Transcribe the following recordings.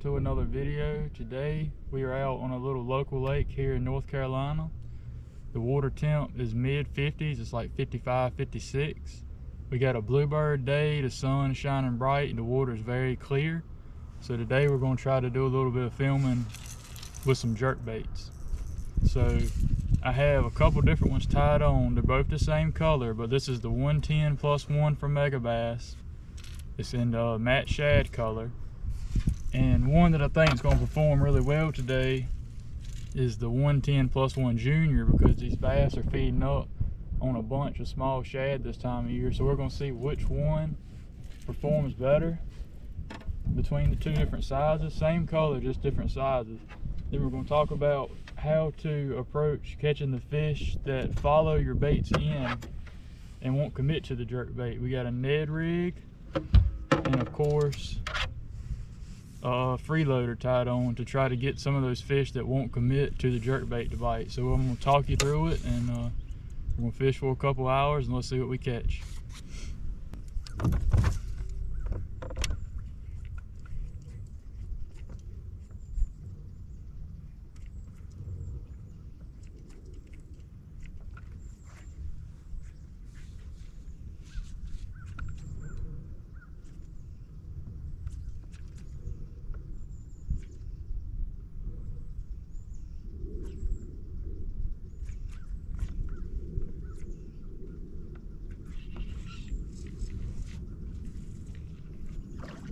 to another video. Today we are out on a little local lake here in North Carolina. The water temp is mid 50s, it's like 55, 56. We got a bluebird day, the sun is shining bright and the water is very clear. So today we're going to try to do a little bit of filming with some jerk baits. So I have a couple different ones tied on. They're both the same color, but this is the 110 plus 1 from Megabass. It's in the matte shad color. And one that I think is going to perform really well today is the 110 plus 1 junior, because these bass are feeding up on a bunch of small shad this time of year. So we're going to see which one performs better between the two different sizes. Same color, just different sizes. Then we're going to talk about how to approach catching the fish that follow your baits in and won't commit to the jerk bait. We got a Ned rig and of course a freeloader tied on to try to get some of those fish that won't commit to the jerk bait to bite. So I'm going to talk you through it, and we're going to fish for a couple hours and let's see what we catch.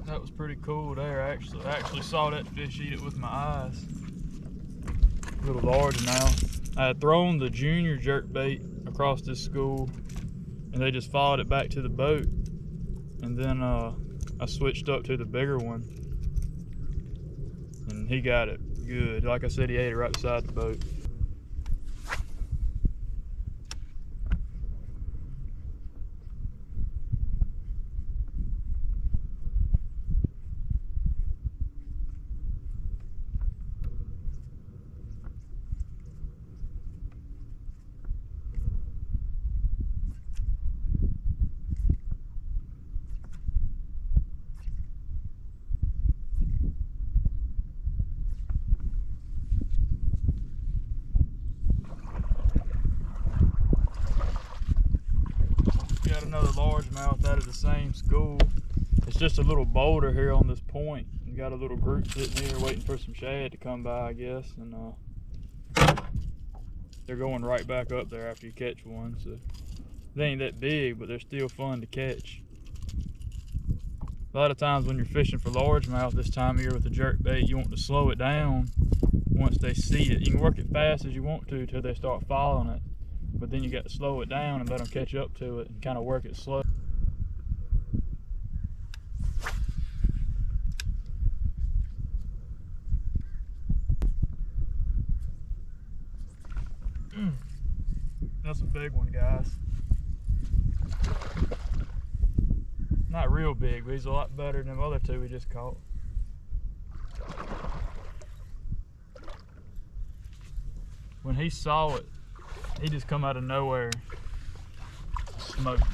That was pretty cool there. I actually saw that fish eat it with my eyes. A little larger now. I had thrown the junior jerk bait across this school and they just followed it back to the boat. And then I switched up to the bigger one and he got it good. Like I said, he ate it right beside the boat. Got another largemouth out of the same school. It's just a little boulder here on this point. You got a little group sitting here waiting for some shad to come by, I guess, and they're going right back up there after you catch one. So they ain't that big, but they're still fun to catch. A lot of times when you're fishing for largemouth this time of year with a jerk bait, you want to slow it down once they see it. You can work it fast as you want to till they start following it. But then you got to slow it down and let them catch up to it and kind of work it slow. That's a big one, guys. Not real big, but he's a lot better than the other two we just caught. When he saw it, he just come out of nowhere, smoked it.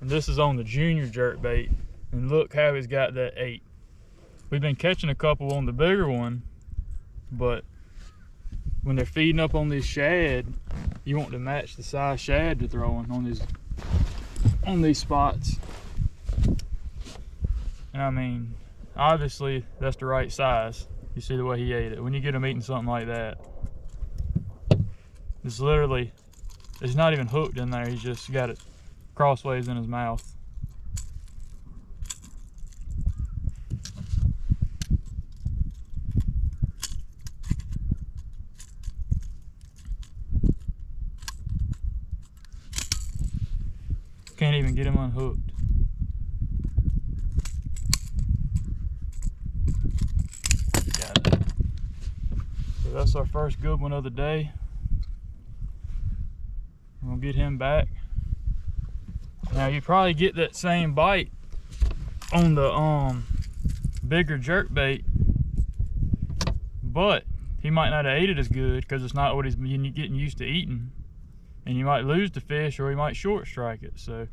And this is on the junior jerk bait, and look how he's got that 8. We've been catching a couple on the bigger one, but when they're feeding up on this shad, you want to match the size shad they're throwing on these spots. And I mean, obviously that's the right size. You see the way he ate it. When you get him eating something like that, it's literally, it's not even hooked in there. He's just got it crossways in his mouth. Can't even get him unhooked. That's our first good one of the day. We'll get him back. Now you probably get that same bite on the bigger jerk bait, but he might not have ate it as good because it's not what he's getting used to eating. and you might lose the fish or you might short strike it. So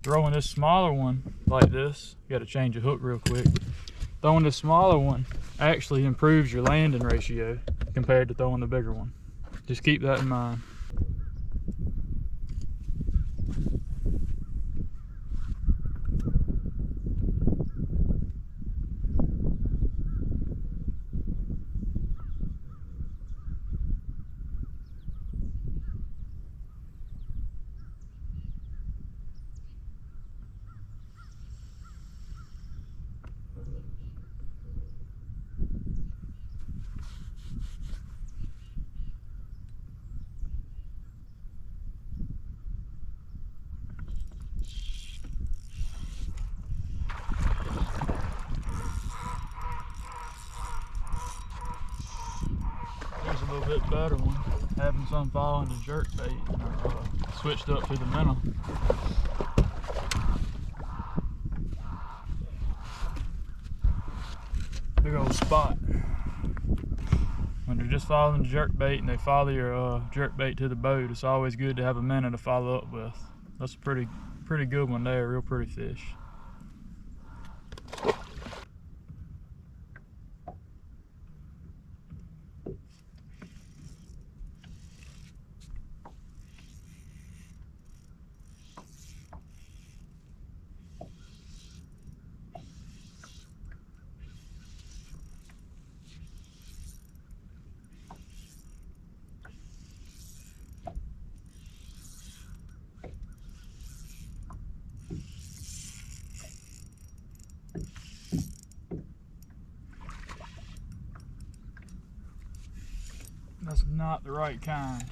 throwing this smaller one like this, you got to change the hook real quick. Throwing this smaller one actually improves your landing ratio compared to throwing the bigger one. Just keep that in mind. There's a little bit better one. Having some fall into jerkbait, and switched up to the minnow. Big old spot. When they're just following the jerkbait and they follow your jerkbait to the boat, it's always good to have a minnow to follow up with. That's a pretty good one there, real pretty fish. That's not the right kind.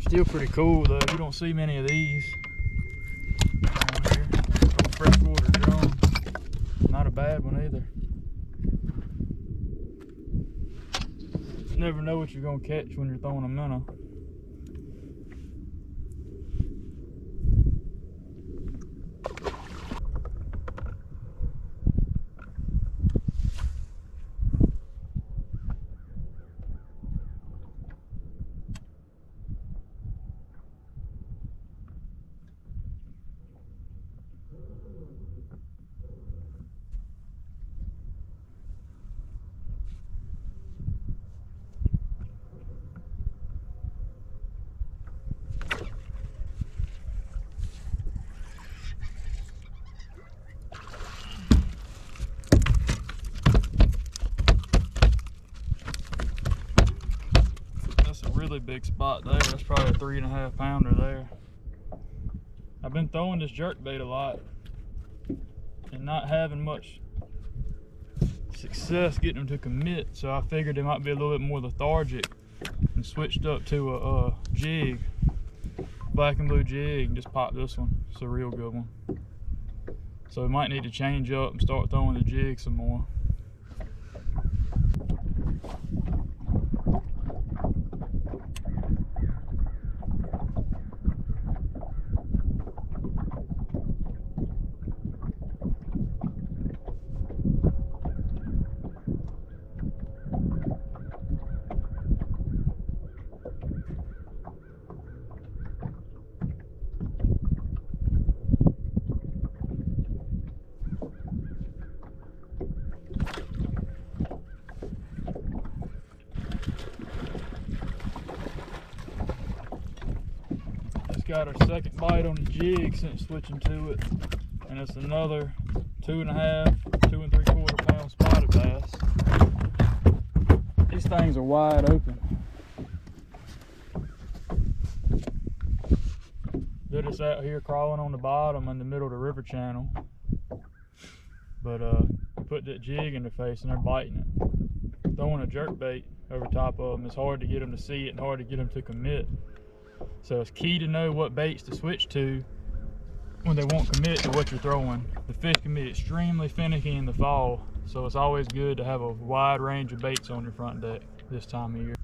Still pretty cool though. You don't see many of these around here. Old freshwater drum. Not a bad one either. Never know what you're gonna catch when you're throwing a minnow. Really big spot there. That's probably a 3.5 pounder there. I've been throwing this jerkbait a lot and not having much success getting them to commit, so I figured they might be a little bit more lethargic and switched up to a jig, black and blue jig, and just popped this one. It's a real good one. So we might need to change up and start throwing the jig some more. Got our second bite on the jig since switching to it, and it's another 2.5, 2 3/4 pound spotted bass. These things are wide open. They're just out here crawling on the bottom in the middle of the river channel, but put that jig in their face and they're biting it. Throwing a jerkbait over top of them, it's hard to get them to see it and hard to get them to commit. So it's key to know what baits to switch to when they won't commit to what you're throwing. The fish can be extremely finicky in the fall, so it's always good to have a wide range of baits on your front deck this time of year.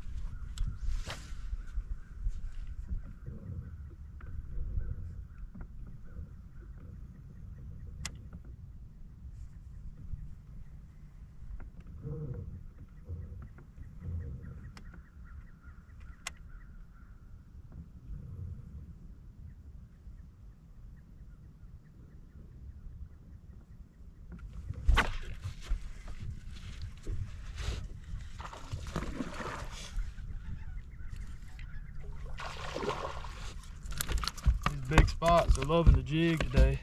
spots are loving the jig today.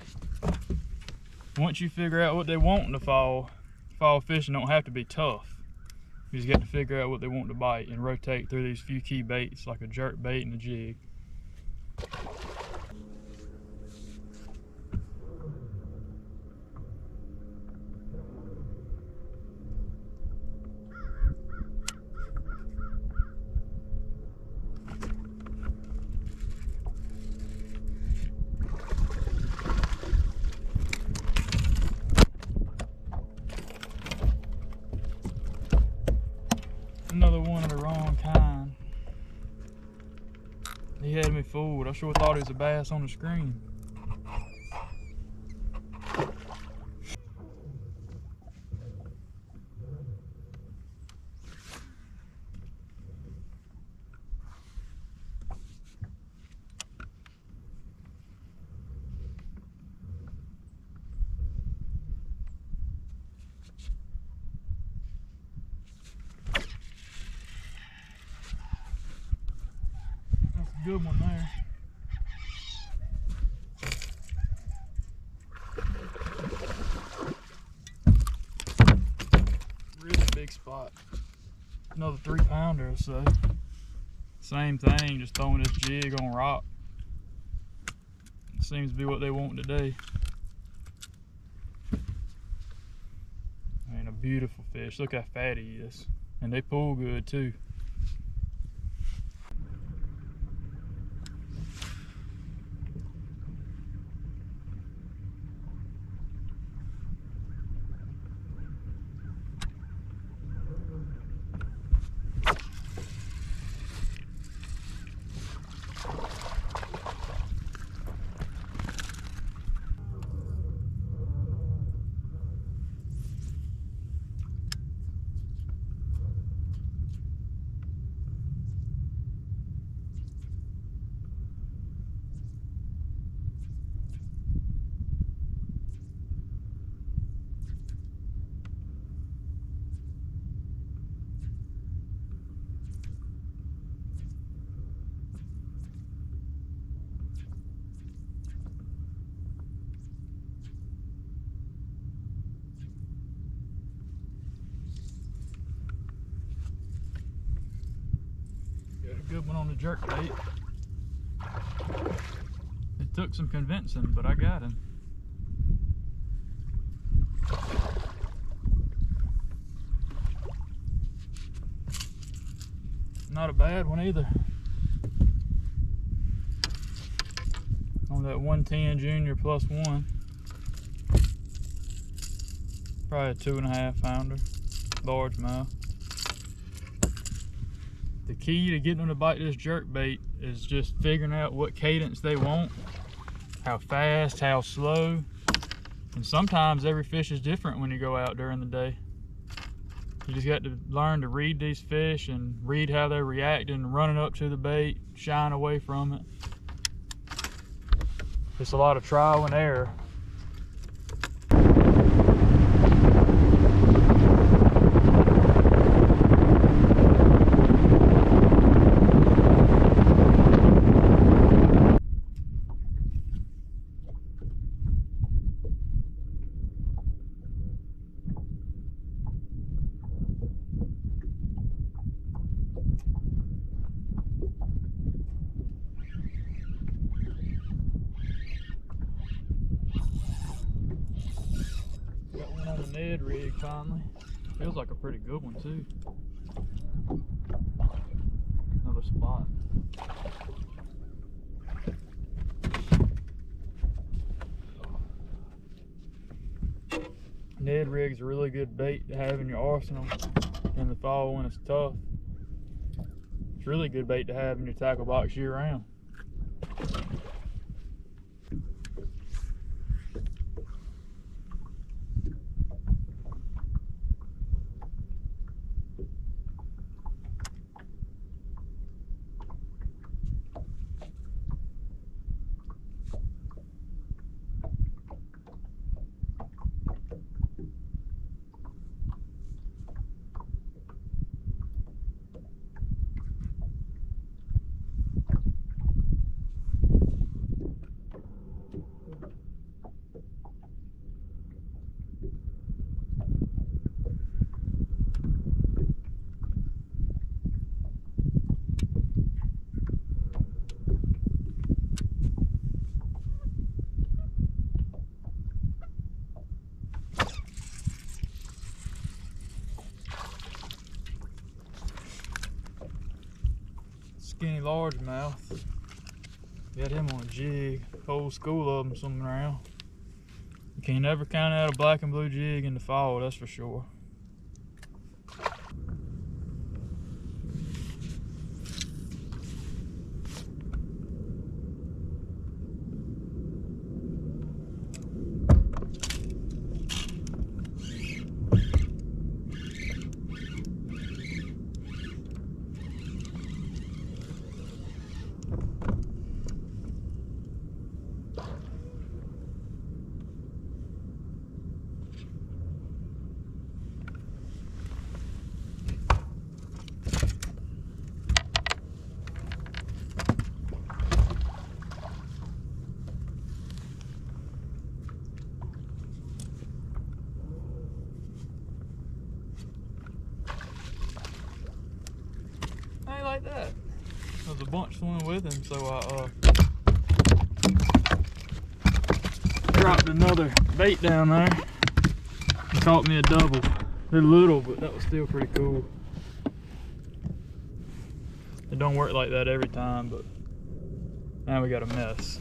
Once you figure out what they want in the fall fishing don't have to be tough. You just got to figure out what they want to bite and rotate through these few key baits like a jerk bait and a jig. Another one of the wrong kind. He had me fooled. I sure thought he was a bass on the screen. Good one there. Really big spot. Another 3-pounder or so. Same thing, just throwing this jig on rock. Seems to be what they want today. And a beautiful fish. Look how fat he is. And they pull good too. Good one on the jerk bait. It took some convincing, but I got him. Not a bad one either. On that 110 junior +1. Probably a 2.5-pounder, largemouth. The key to getting them to bite this jerk bait is just figuring out what cadence they want, how fast, how slow. And sometimes every fish is different when you go out during the day. You just got to learn to read these fish and read how they're reacting, running up to the bait, shying away from it. It's a lot of trial and error. Ned rig finally. Feels like a pretty good one too. Another spot. Ned rig's a really good bait to have in your arsenal in the fall when it's tough. It's really good bait to have in your tackle box year round. skinny largemouth. Got him on a jig. Whole school of them swimming around. You can't never count out a black and blue jig in the fall, that's for sure. Ain't like that. There's a bunch swimming with him, so I dropped another bait down there and caught me a double. They're little, but that was still pretty cool. It don't work like that every time, but now we got a mess.